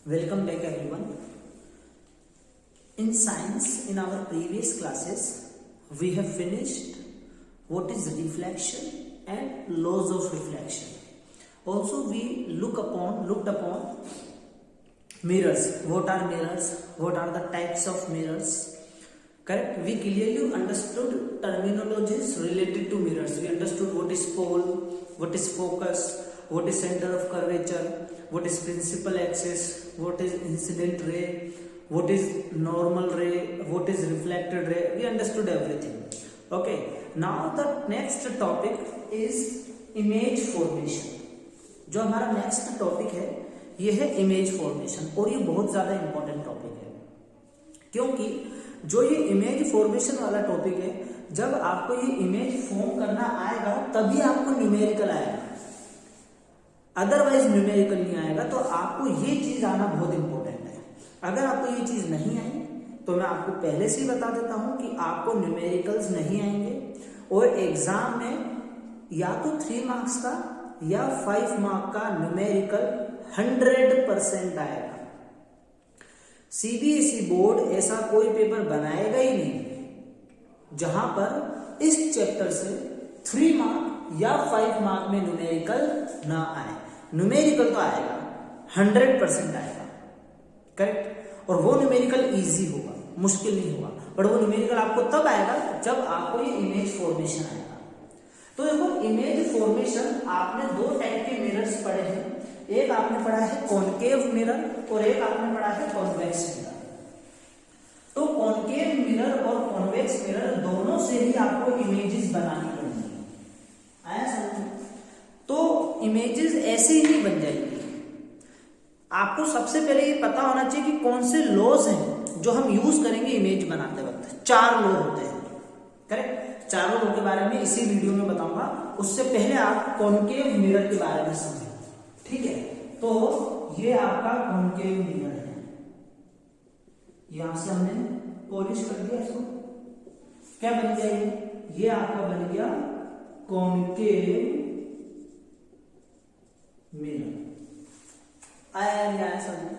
Welcome back everyone. In science, in our previous classes, we have finished what is reflection and laws of reflection. Also, we looked upon mirrors. What are mirrors? What are the types of mirrors? Correct? We clearly understood terminologies related to mirrors. We understood what is pole, what is focus, what is center of curvature, what is principal axis, what is incident ray, what is normal ray, what is reflected ray. We understood everything. Okay, now the next topic is image formation. जो हमारा next topic है ये है image formation, और ये बहुत ज्यादा important topic है, क्योंकि जो ये इमेज फॉर्मेशन वाला टॉपिक है, जब आपको ये इमेज फॉर्म करना आएगा तभी आपको न्यूमेरिकल आएगा, अदरवाइज न्यूमेरिकल नहीं आएगा। तो आपको ये चीज आना बहुत इंपॉर्टेंट है। अगर आपको ये चीज नहीं आई तो मैं आपको पहले से ही बता देता हूं कि आपको न्यूमेरिकल्स नहीं आएंगे, और एग्जाम में या तो 3 मार्क्स का या 5 मार्क का न्यूमेरिकल 100% आएगा। सीबीएसई बोर्ड ऐसा कोई पेपर बनाएगा ही नहीं जहां पर इस चैप्टर से 3 मार्क या 5 मार्क में न्यूमेरिकल ना आए। न्यूमेरिकल तो आएगा, 100% आएगा, करेक्ट। और वो न्यूमेरिकल इजी होगा, मुश्किल नहीं होगा, पर वो न्यूमेरिकल आपको तब आएगा जब आपको ये इमेज फॉर्मेशन आएगा। तो देखो, इमेज फॉर्मेशन आपने 2 टाइप के मिरर्स पढ़े हैं। एक आपने पढ़ा है कॉनकेव मिरर और एक आपने पढ़ा है कॉन्वेक्स मिरर। तो कॉनकेव मिरर और कॉन्वेक्स मिरर दोनों से ही आपको इमेजेस बनानी पड़ेंगी। आया समझ? तो इमेजेस ऐसे ही नहीं बन जाएगी। आपको सबसे पहले ये पता होना चाहिए कि कौन से लॉज हैं जो हम यूज करेंगे इमेज बनाते वक्त। 4 लॉ होते हैं, करेक्ट। 4 लॉ के बारे में इसी वीडियो में बताऊंगा। उससे पहले आप कॉनकेव मिरर के बारे में समझें, ठीक है। तो ये आपका कॉनकेव मिरर है, यहां से हमने पॉलिश कर दिया इसको, क्या बन गया ये आपका बन गया कॉनकेव मिरर। आया नहीं आया समझ?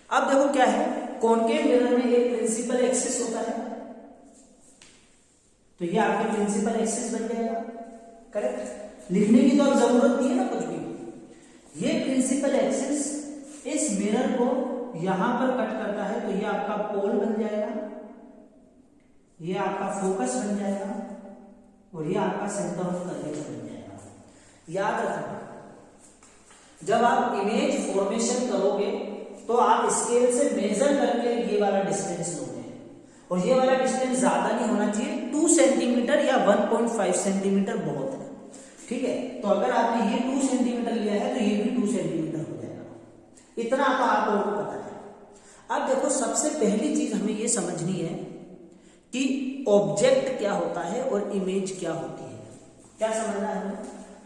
अब देखो क्या है, कॉनकेव मिरर में एक प्रिंसिपल एक्सिस होता है, तो ये आपकी प्रिंसिपल एक्सिस बन जाएगा, करेक्ट। लिखने की तो अब जरूरत नहीं है ना कुछ भी। ये प्रिंसिपल एक्सिस इस मिरर को यहां पर कट करता है, तो ये आपका पोल बन जाएगा, ये आपका फोकस बन जाएगा, और ये आपका सेंटर ऑफ कर्वेचर बन जाएगा। याद रखना, जब आप इमेज फॉर्मेशन करोगे तो आप स्केल से मेजर करके ये वाला डिस्टेंस लोगे, और ये वाला डिस्टेंस ज्यादा नहीं होना चाहिए। 2 सेंटीमीटर या 1.5 सेंटीमीटर बहुत है, ठीक है। तो अगर आपने ये 2 सेंटीमीटर लिया है तो ये भी 2 सेंटीमीटर हो जाएगा। इतना तो आप लोगों को पता है। अब देखो, सबसे पहली चीज हमें ये समझनी है कि ऑब्जेक्ट क्या होता है और इमेज क्या होती है। क्या समझना है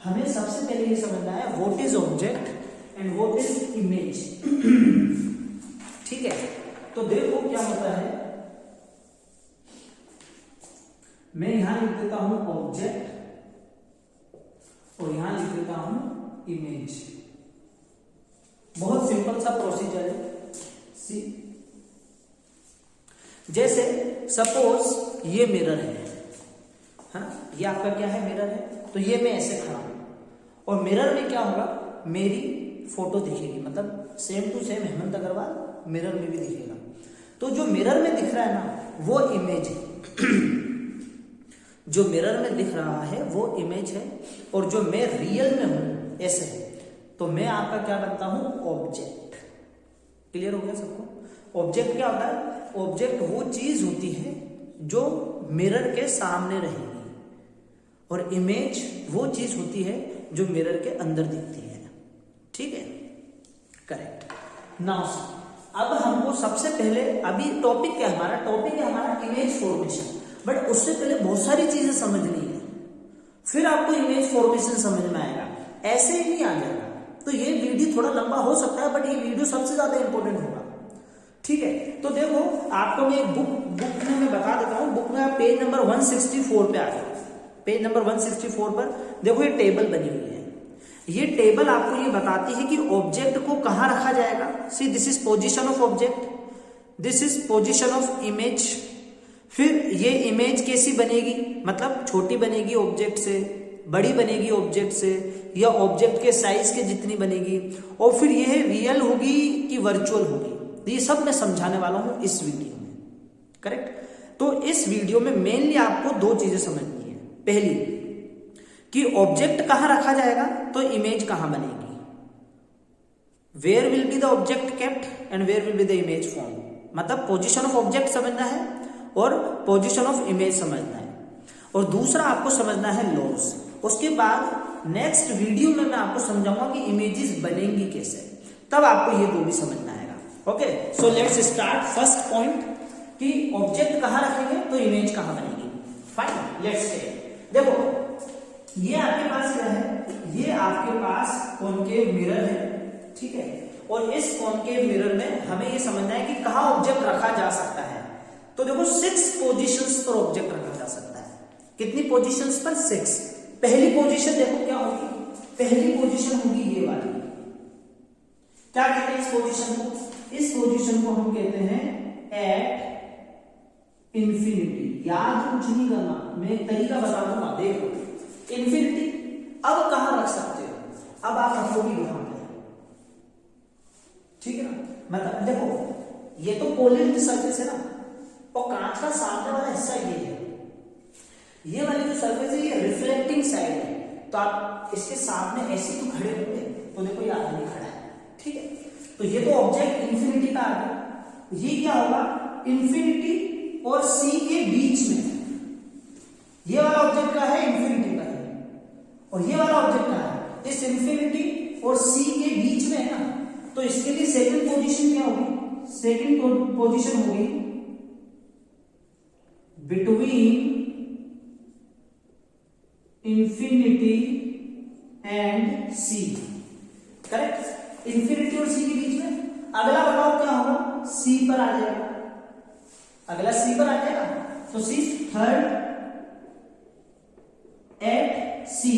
हमें सबसे पहले ये समझना है what is object and what is image, ठीक है। तो देखो क्या होता है, मैं यहां लिख देता हूं ऑब्जेक्ट और यहां लिख देता हूं इमेज। बहुत सिंपल सा प्रोसीजर है। सी, जैसे सपोज ये मिरर है ना, ये आपका क्या है, मिरर है। तो ये मैं ऐसे खड़ा हूं और मिरर में क्या होगा, मेरी फोटो दिखेगी, मतलब same to same Hemant Agarwal mirror में भी दिखेगा। तो जो मिरर में दिख रहा है ना वो इमेज है। जो मिरर में दिख रहा है वो इमेज है, और जो मैं रियल में हूं ऐसे है, तो मैं आपका क्या बनता हूं, ऑब्जेक्ट। क्लियर हो गया सबको? ऑब्जेक्ट क्या होता है? ऑब्जेक्ट वो चीज होती है जो मिरर के सामने रहेगी, और इमेज वो चीज होती है जो मिरर के अंदर दिखती है, ठीक है, करेक्ट। नाउ अब हमको सबसे पहले, अभी टॉपिक क्या है हमारा, टॉपिक है हमारा इमेज फॉर्मेशन। बट उससे पहले बहुत सारी चीजें समझनी है, फिर आपको इमेज फॉर्मेशन समझ में आएगा, ऐसे ही नहीं आ जाएगा। तो ये वीडियो थोड़ा लंबा हो सकता है, बट ये वीडियो सबसे ज्यादा इंपॉर्टेंट होगा, ठीक है। तो देखो, आपको मैं एक बुक में मैं बता देता हूं। बुक में आप पेज नंबर 164 पे आ जाओ। पेज नंबर 164 पर देखो ये टेबल बनी हुई है। ये टेबल आपको ये बताती है कि ऑब्जेक्ट को कहाँ रखा जाएगा। See this is position of object, this is position of image. फिर ये इमेज कैसी बनेगी, मतलब छोटी बनेगी ऑब्जेक्ट से, बड़ी बनेगी ऑब्जेक्ट से, या ऑब्जेक्ट के साइज के जितनी बनेगी, और फिर ये रियल होगी कि वर्चुअल होगी। तो ये सब मैं समझाने वाला हूं इस वीडियो में, करेक्ट। तो इस वीडियो में मेनली आपको दो चीजें समझनी है। पहली कि ऑब्जेक्ट कहां रखा जाएगा तो इमेज कहां बनेगी, where will be the object kept and where will be the image form, मतलब पोजीशन ऑफ ऑब्जेक्ट समझना है और पोजीशन ऑफ इमेज समझना है। और दूसरा आपको समझना है लॉज। उसके बाद नेक्स्ट वीडियो में मैं आपको समझाऊंगा कि इमेजेस बनेंगी कैसे, तब आपको ये दो भी समझना आएगा। Okay, so let's start. First point कि ऑब्जेक्ट कहां रखेंगे तो इमेज कहां बनेगी। Fine, let's take. देखो ये आपके पास क्या है, ये आपके पास कॉनकेव मिरर है, ठीक है। और इस कॉनकेव मिरर में हमें ये समझना है कि कहां ऑब्जेक्ट रखा जा सकता है। तो देखो 6 पोजीशंस पर ऑब्जेक्ट रखा जा सकता है। कितनी पोजीशंस पर? 6। पहली पोजीशन देखो क्या होगी, पहली पोजीशन होगी ये वाली। क्या कहते हैं इस पोजीशन को? इस पोजीशन को हम कहते हैं एट इंफिनिटी। याद कुछ नहीं करना, मैं एक तरीका बता दूंगा, देखो इंफिनिटी। अब कहां रख सकते हो? अब आप रखोगे यहां पे, ठीक है ना। मतलब देखो ये तो पॉलिश्ड सरफेस है ना, और कांच का सामने वाला हिस्सा ये है, ये वाली जो सरफेस है ये रिफ्लेक्टिंग साइड है। तो आप इसके सामने ऐसे तो खड़े होंगे, तो देखो ये आदमी खड़ा है, ठीक है। तो ये तो ऑब्जेक्ट इंफिनिटी का आ गया। ये क्या होगा, इंफिनिटी और सी के बीच में। ये वाला ऑब्जेक्ट का है, इंफिनिटी का है, और ये वाला ऑब्जेक्ट का है इस इंफिनिटी और सी के बीच में है ना। तो इसके लिए सेकंड पोजीशन क्या होगी? सेकंड पोजीशन होगी between infinity and C, correct. Infinity और सी के बीच में। अगला बताओ क्या होगा? सी पर आ जाएगा, अगला सी पर आ जाएगा। तो सी थर्ड एट सी।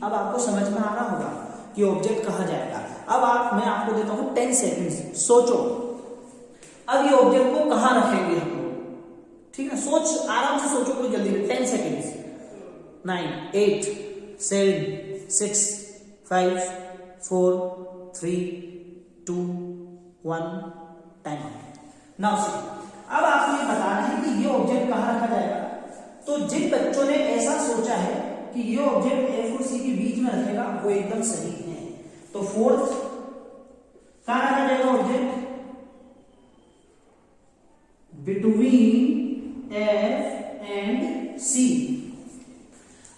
अब आपको समझ में आ रहा होगा कि ऑब्जेक्ट कहां जाएगा। अब मैं आपको देता हूं 10 सेकंड, सोचो अब ये ऑब्जेक्ट को कहां रखेंगे हम लोग, ठीक है। सोच, आराम से सोचो, कोई जल्दी नहीं। 10 सेकंड। 9 8 7 6 5 4 3 2 1 टाइम। नाउ सी, अब आपको ये बताना है कि ये ऑब्जेक्ट कहां रखा जाएगा। तो जिन बच्चों ने ऐसा सोचा है कि ये ऑब्जेक्ट एफ और सी के बीच में रखेगा, वो एकदम सही है। तो फोर्थ कहां रखा जाएगा object? Between F and C.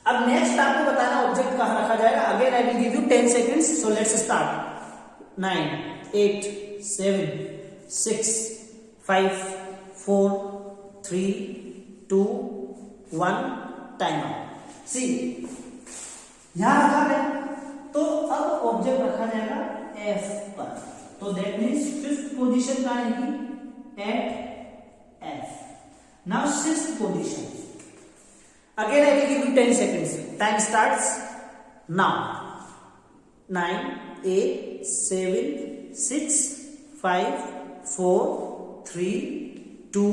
अब नेक्स्ट आपको बताना ऑब्जेक्ट कहां रखा जाएगा। Again I will give you 10 seconds, so let's start. 9 8 7 6 5 4 3 2 1 time. C यहां रखा है, तो अब ऑब्जेक्ट रखा जाएगा एफ पर। तो दैट मीन्स फिफ्थ पोजीशन कहां आएगी? At F. Now sixth position. Again I will give you 10 seconds. Time starts now. 9 8 7 6 5 4 3 2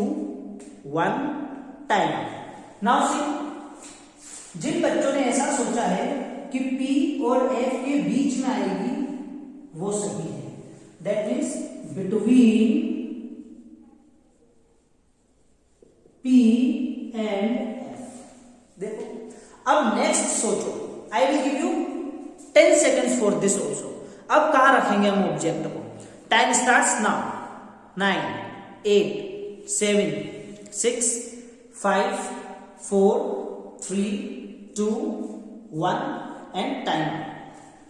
1 time. Now see, जिन बच्चों ने ऐसा सोचा है कि P और F के बीच में आएगी, वो सही है। That means between P and F। देखो अब नेक्स्ट सोचो, I will give you 10 seconds for this also. अब कहां रखेंगे हम ऑब्जेक्ट को? Time starts now. 9 8 7 6 5 4 3 2 1 and time.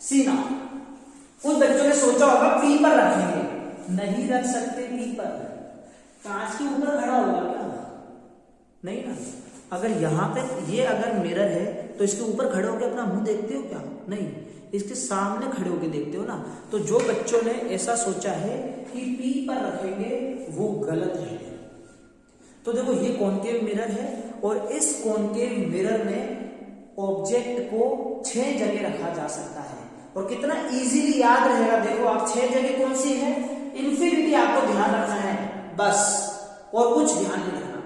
See now, कुछ बच्चों ने सोचा होगा पी पर रखेंगे, नहीं रख सकते पी पर। कांच के ऊपर खड़ा होगा क्या? नहीं ना। अगर यहां पे ये अगर मिरर है तो इसके ऊपर खड़े होकर अपना मुंह देखते हो क्या? नहीं, इसके सामने खड़े होकर देखते हो ना। तो जो बच्चों ने ऐसा सोचा है कि पी पर रखेंगे, वो गलत है। तो देखो ये कॉनकेव मिरर है, और इस कॉनकेव मिरर में ऑब्जेक्ट को 6 जगह रखा जा सकता है। और कितना इजीली याद रहेगा। देखो आप 6 जगह कौन सी है, इंफिनिटी आपको ध्यान रखना है बस, और कुछ ध्यान नहीं रखना।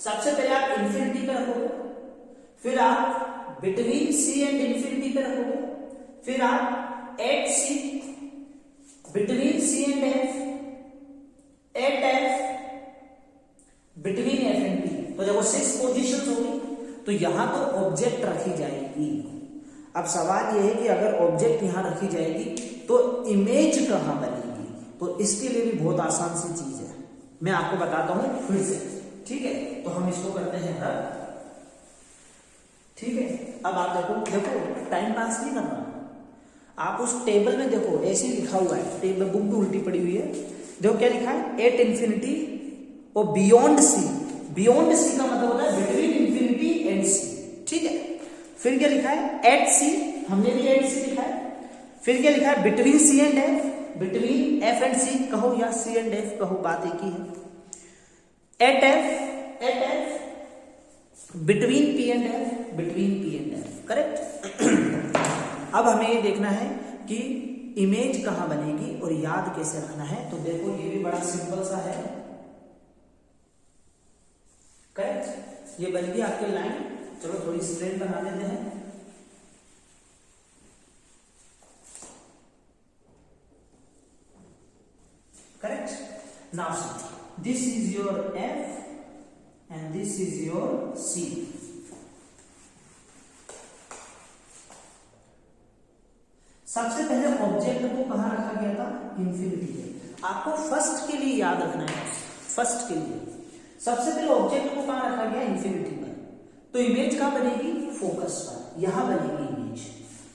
सबसे पहले आप इंफिनिटी पे रखोगे, फिर आप बिटवीन सी एंड इंफिनिटी पे रखोगे, फिर आप at C, between C and F, at F, between F and P. तो देखो 6 पोजीशंस होगी, तो यहां तो ऑब्जेक्ट रखी जाएगी। अब सवाल यह है कि अगर ऑब्जेक्ट यहां रखी जाएगी तो इमेज कहां बनेगी, तो इसके लिए भी बहुत आसान सी चीज है, मैं आपको बताता हूं फिर से, ठीक है। तो हम इसको करते हैं रब, ठीक है। अब आप देखो टाइम पास नहीं करना, आप उस टेबल में देखो ऐसे ही लिखा हुआ है, टेबल बुक भी उल्टी पड़ी हुई है, देखो क्या लिखा है, एट इंफिनिटी और बियॉन्ड सी। बियॉन्ड सी का मतलब होता है बिटवीन इंफिनिटी एंड सी, ठीक है। फिर क्या लिखा है, एट सी, हमने भी एट सी लिखा है। फिर क्या लिखा है, between C and F, between F and C कहो या सी एंड एफ कहो, बात एक ही है। At F, between P and F, between P and F, correct. अब हमें ये देखना है कि इमेज कहां बनेगी और याद कैसे रखना है। तो देखो ये भी बड़ा सिंपल सा है, करेक्ट। ये बन गई आपकी लाइन, चलो थोड़ी स्ट्रेट बना देते हैं। Correct. Now this is your F and this is your C. सबसे पहले ऑब्जेक्ट को कहां रखा गया था, इंफिनिटी पे। आपको फर्स्ट के लिए याद रखना है, फर्स्ट के लिए सबसे पहले ऑब्जेक्ट को कहां रखा गया, इंफिनिटी पर। तो इमेज कहां बनेगी, फोकस पर, यहां बनेगी इमेज।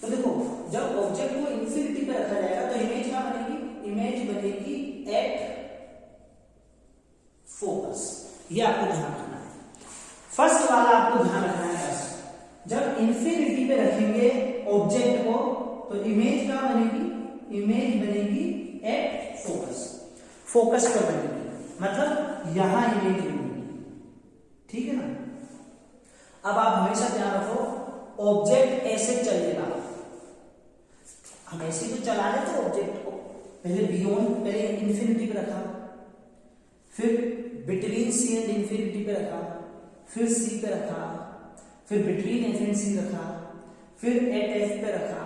तो देखो जब ऑब्जेक्ट को इंफिनिटी पर रखा जाएगा तो इमेज कहां बनेगी, इमेज बनेगी एट फोकस। ये आपको ध्यान रखना है, फर्स्ट वाला आपको ध्यान रखना है बस। जब इंफिनिटी पे रखेंगे ऑब्जेक्ट को तो इमेज कहां बनेगी, इमेज बनेगी एट फोकस, फोकस पर बनेगी, मतलब यहां इमेज बनेगी, ठीक है ना। अब आप हमेशा ध्यान रखो ऑब्जेक्ट ऐसे चलेगा, हम ऐसे तो चला रहे थे ऑब्जेक्ट को, पहले बियॉन्ड, पहले इंफिनिटी पे रखा, फिर बिटवीन सी एंड इंफिनिटी पे रखा, फिर सी पे रखा, फिर बिटवीन एफ एंड सी रखा, फिर एट एफ पे रखा,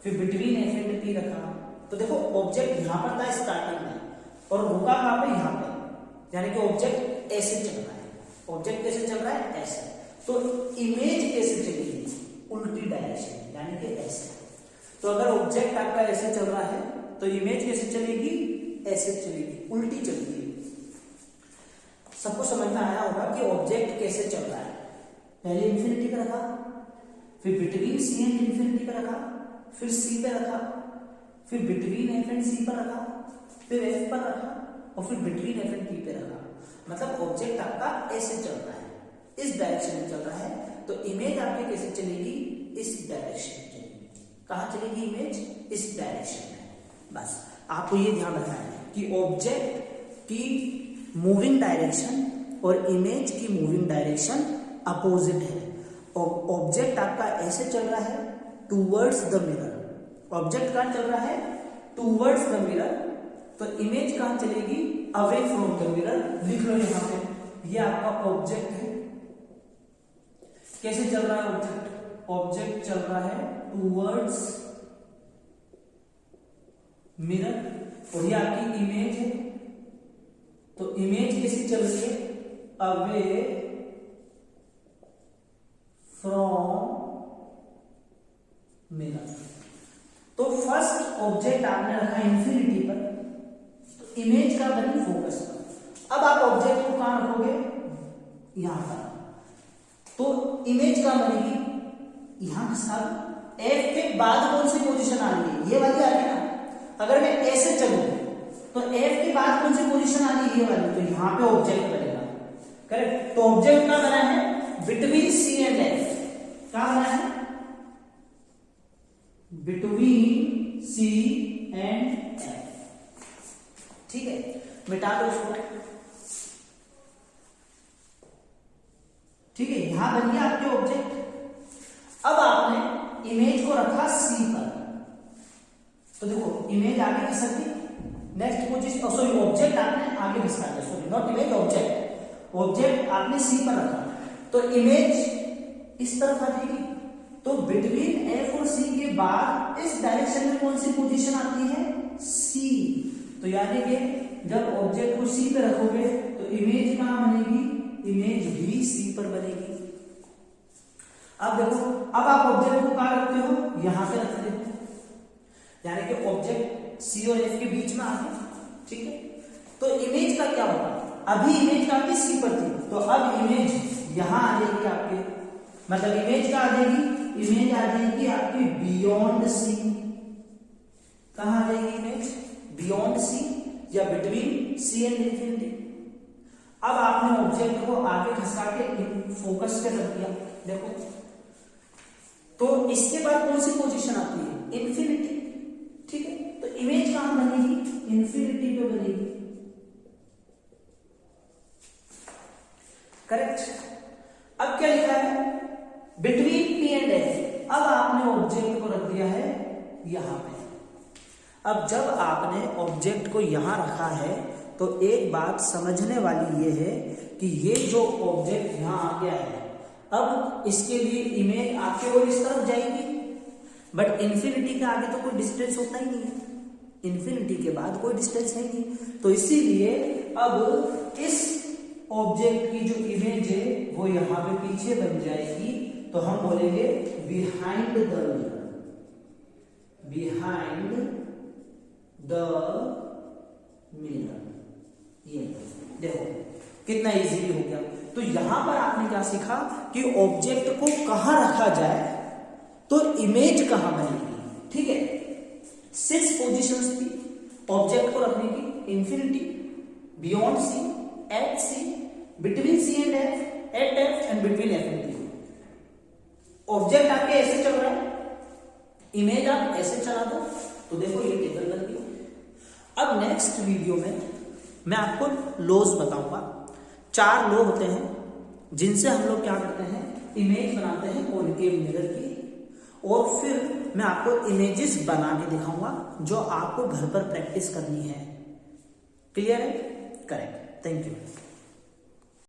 फिर बिटवीन एफ एंड पी रखा। तो देखो ऑब्जेक्ट यहां पर था स्टार्टिंग में और रुका कहां पे, यहां पे, यानी कि ऑब्जेक्ट ऐसे चल रहा है। ऑब्जेक्ट कैसे चल रहा है, ऐसे। तो इमेज कैसे चलेगी, उल्टी डायरेक्शन, यानी कि ऐसे। तो अगर ऑब्जेक्ट आपका ऐसे चल रहा है तो इमेज कैसे चलेगी, ऐसे चलेगी, उल्टी चलेगी। सबको समझ में आया होगा कि ऑब्जेक्ट कैसे चल रहा है। पहले इंफिनिटी पे रखा, फिर बिटवीन सी एंड इंफिनिटी पे रखा, फिर सी पे रखा, फिर बिटवीन एफ एंड सी पर रखा, फिर एफ पर रखा और फिर बिटवीन एफ एंड पी पे रखा। मतलब ऑब्जेक्ट आपका ऐसे चल रहा है, इस डायरेक्शन में चल रहा है। तो इमेज आपकी कैसे चलेगी, इस डायरेक्शन में चलेगी। कहां चलेगी इमेज, इस डायरेक्शन में। बस आपको ये ध्यान रखना है कि ऑब्जेक्ट की मूविंग डायरेक्शन और इमेज की मूविंग डायरेक्शन अपोजिट है। ऑब्जेक्ट आपका ऐसे चल रहा है टूवर्ड्स द मिरर, ऑब्जेक्ट कहां चल रहा है, टूवर्ड्स द मिरर। तो इमेज कहां चलेगी, अवे फ्रॉम द मिरर। लिख लो यहां पे, ये आपका ऑब्जेक्ट है। कैसे चल रहा है ऑब्जेक्ट, ऑब्जेक्ट चल रहा है टूवर्ड्स मिरर और ये आपकी इमेज है। तो इमेज कैसे चल रही है, अवे फ्रॉम मिरर। तो फर्स्ट ऑब्जेक्ट आपने रखा इंफिनिटी पर, तो इमेज का बनी फोकस पर। अब आप ऑब्जेक्ट को कहां रखोगे, यहां पर। तो इमेज कहां बनेगी, यहां खिसका। एफ के बाद कौन सी पोजीशन आ रही है, ये वाली आ रही है ना। अगर मैं ऐसे चलूं तो एफ के बाद कौन सी पोजीशन आ रही है, ये वाली। तो यहां पे ऑब्जेक्ट बनेगा, करेक्ट। तो ऑब्जेक्ट का बना है बिटवीन सी एंड एफ, क्या बना है, बिटवीन सी एंड एफ, ठीक है। मिटा दो इसको, ठीक है। यहां बन गया आपके ऑब्जेक्ट। अब आपने इमेज को रखा सी पर, तो देखो इमेज आगे खिसक गई, नेक्स्ट पोजीशन, सॉरी ऑब्जेक्ट आपने आगे खिसका दिया, sorry not image, object, object आपने सी पर रखा, तो इमेज इस तरफ आ जाएगी। तो बिटवीन एफ और सी के बाद इस डायरेक्शन में कौन सी पोजीशन आती है, सी। तो यानी कि जब ऑब्जेक्ट को सी पे रखोगे तो इमेज कहां बनेगी, इमेज भी सी पर बनेगी। अब देखो, अब आप ऑब्जेक्ट को कहां रखते हो, यहां पे रखते हो, यानी कि ऑब्जेक्ट सी और एफ के बीच में आ गया, ठीक है। तो इमेज का क्या होगा, अभी इमेज का आपकी सी पर थी, तो अब इमेज यहां आ जाएगी आपके, मतलब इमेज का आ जाएगी, इमेज आ जाएगी आपकी बियॉन्ड सी। कहां आ जाएगी इमेज, बियॉन्ड सी या बिटवीन सी एंड इंफिनिटी। अब आपने ऑब्जेक्ट को आगे खसका के फोकस पे रख दिया, देखो, तो इसके बाद कौन सी पोजीशन आती है, इंफिनिटी, ठीक है। तो इमेज कहां बनेगी, इंफिनिटी पे बनेगी, करेक्ट। अब क्या लिखा है, बिटवीन पी एंड एफ। अब आपने ऑब्जेक्ट को रख दिया है यहां पे। अब जब आपने ऑब्जेक्ट को यहां रखा है तो एक बात समझने वाली ये है कि ये जो ऑब्जेक्ट यहां आ गया है, अब इसके लिए इमेज आगे और इस तरफ जाएगी, बट इंफिनिटी के आगे तो कोई डिस्टेंस होता ही नहीं है, इंफिनिटी के बाद कोई डिस्टेंस है नहीं, तो इसीलिए अब इस ऑब्जेक्ट की जो इमेज है वो यहां पे पीछे बन जाएगी, तो हम बोलेंगे behind the mirror, behind the mirror. ये देखो कितना इजीली हो गया। तो यहां पर आपने क्या सीखा कि ऑब्जेक्ट को कहां रखा जाए तो इमेज कहां बनेगी, ठीक है। 6 पोजीशंस थी ऑब्जेक्ट को रखने की, infinity, beyond C, at C, between C and F, at F and between F and D. Object आपके ऐसे चल रहा है, इमेज आप ऐसे चला दो, तो देखो ये टेबल बन गई। अब नेक्स्ट वीडियो में मैं आपको लॉज बताऊंगा। 4 लॉ होते हैं जिनसे हम लोग क्या करते हैं, इमेज बनाते हैं कॉनकेव मिरर की, और फिर मैं आपको इमेजेस बना के दिखाऊंगा जो आपको घर पर प्रैक्टिस करनी है। क्लियर है, करेक्ट। Thank you.